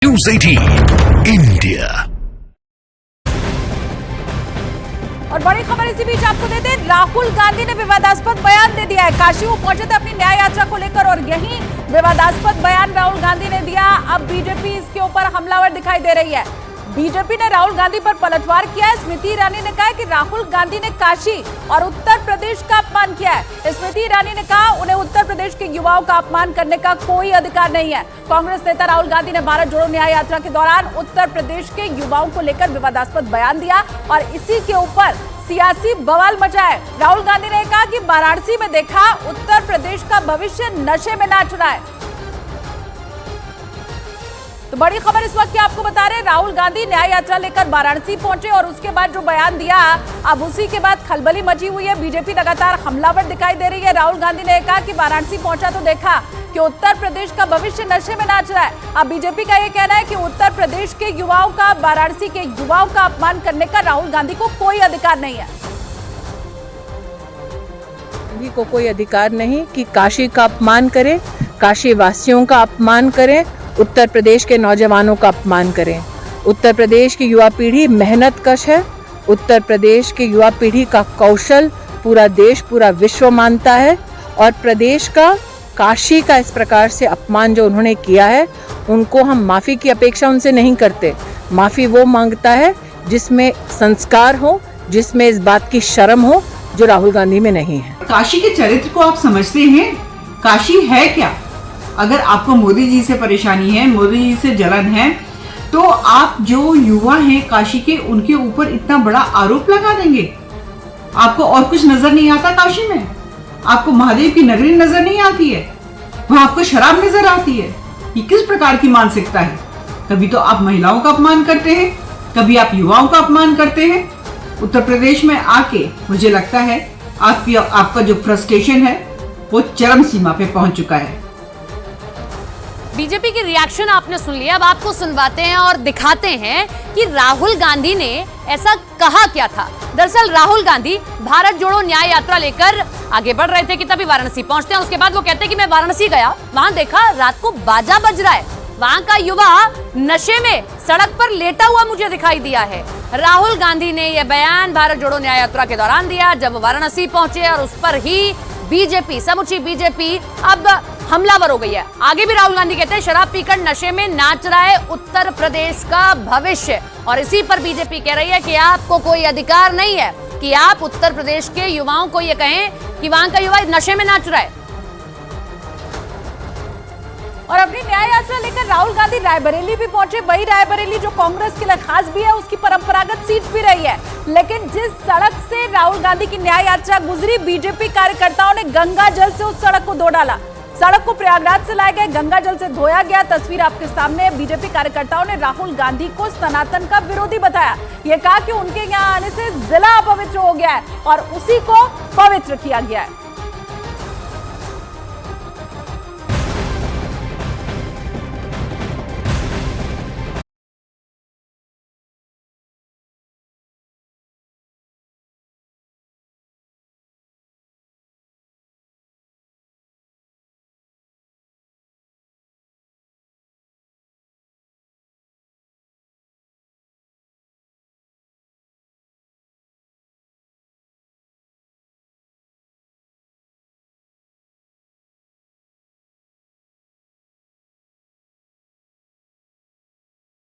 News 18 India. और बड़ी खबर इसी बीच आपको दे दें, राहुल गांधी ने विवादास्पद बयान दे दिया है। काशी वो पहुंचे थे अपनी न्याय यात्रा को लेकर और यही विवादास्पद बयान राहुल गांधी ने दिया। अब बीजेपी इसके ऊपर हमलावर दिखाई दे रही है। बीजेपी ने राहुल गांधी पर पलटवार किया है। स्मृति ईरानी ने कहा है कि राहुल गांधी ने काशी और उत्तर प्रदेश का अपमान किया है। स्मृति ईरानी ने कहा उन्हें उत्तर प्रदेश के युवाओं का अपमान करने का कोई अधिकार नहीं है। कांग्रेस नेता राहुल गांधी ने भारत जोड़ो न्याय यात्रा के दौरान उत्तर प्रदेश के युवाओं को लेकर विवादास्पद बयान दिया और इसी के ऊपर सियासी बवाल मचा है। राहुल गांधी ने कहा कि वाराणसी में देखा उत्तर प्रदेश का भविष्य नशे में नाच रहा है। तो बड़ी खबर इस वक्त की आपको बता रहे हैं, राहुल गांधी न्याय यात्रा लेकर वाराणसी पहुंचे और उसके बाद जो बयान दिया, अब उसी के बाद खलबली मची हुई है। बीजेपी लगातार हमलावर दिखाई दे रही है। राहुल गांधी ने कहा कि वाराणसी पहुंचा तो देखा कि उत्तर प्रदेश का भविष्य नशे में नाच रहा है। अब बीजेपी का यह कहना है कि उत्तर प्रदेश के युवाओं का, वाराणसी के युवाओं का अपमान करने का राहुल गांधी को कोई अधिकार नहीं है। को कोई अधिकार नहीं कि काशी का अपमान करें, काशी वासियों का अपमान करें, उत्तर प्रदेश के नौजवानों का अपमान करें। उत्तर प्रदेश की युवा पीढ़ी मेहनत कश है। उत्तर प्रदेश की युवा पीढ़ी का कौशल पूरा देश, पूरा विश्व मानता है और प्रदेश का, काशी का इस प्रकार से अपमान जो उन्होंने किया है, उनको हम माफ़ी की अपेक्षा उनसे नहीं करते। माफ़ी वो मांगता है जिसमें संस्कार हो, जिसमें इस बात की शर्म हो, जो राहुल गांधी में नहीं है। काशी के चरित्र को आप समझते हैं? काशी है क्या? अगर आपको मोदी जी से परेशानी है, मोदी जी से जलन है, तो आप जो युवा हैं काशी के, उनके ऊपर इतना बड़ा आरोप लगा देंगे? आपको और कुछ नजर नहीं आता काशी में? आपको महादेव की नगरी नजर नहीं आती है? वहां आपको शराब नजर आती है? ये किस प्रकार की मानसिकता है? कभी तो आप महिलाओं का अपमान करते हैं, कभी आप युवाओं का अपमान करते हैं। उत्तर प्रदेश में आके मुझे लगता है आपका जो फ्रस्ट्रेशन है वो चरम सीमा पे पहुंच चुका है। बीजेपी की रिएक्शन आपने सुन लिया। अब आपको सुनवाते हैं और दिखाते हैं कि राहुल गांधी ने ऐसा कहा क्या था। दरअसल राहुल गांधी भारत जोड़ो न्याय यात्रा लेकर आगे बढ़ रहे थे कि तभी वाराणसी पहुंचते हैं। उसके बाद वो कहते हैं कि मैं वाराणसी गया, वहां देखा रात को बाजा बज रहा है, वहां का युवा नशे में सड़क पर लेटा हुआ मुझे दिखाई दिया है। राहुल गांधी ने यह बयान भारत जोड़ो न्याय यात्रा के दौरान दिया जब वाराणसी पहुंचे और उस पर ही बीजेपी, समूची बीजेपी अब हमलावर हो गई है। आगे भी राहुल गांधी कहते हैं शराब पीकर नशे में नाच रहा है उत्तर प्रदेश का भविष्य, और इसी पर बीजेपी कह रही है कि आपको कोई अधिकार नहीं है कि आप उत्तर प्रदेश के युवाओं को ये कहें कि वहां का युवा नशे में नाच रहा है। और अपनी न्याय यात्रा लेकर राहुल गांधी रायबरेली भी पहुंचे। वही रायबरेली जो कांग्रेस के लिए खास भी है, उसकी परंपरागत सीट भी रही है। लेकिन जिस सड़क से राहुल गांधी की न्याय यात्रा गुजरी, बीजेपी कार्यकर्ताओं ने गंगा जल से उस सड़क को धो डाला। सड़क को प्रयागराज से लाए गए, गंगा जल से धोया गया। तस्वीर आपके सामने है। बीजेपी कार्यकर्ताओं ने राहुल गांधी को सनातन का विरोधी बताया। ये कहा कि उनके यहाँ आने से जिला अपवित्र हो गया है और उसी को पवित्र किया गया है।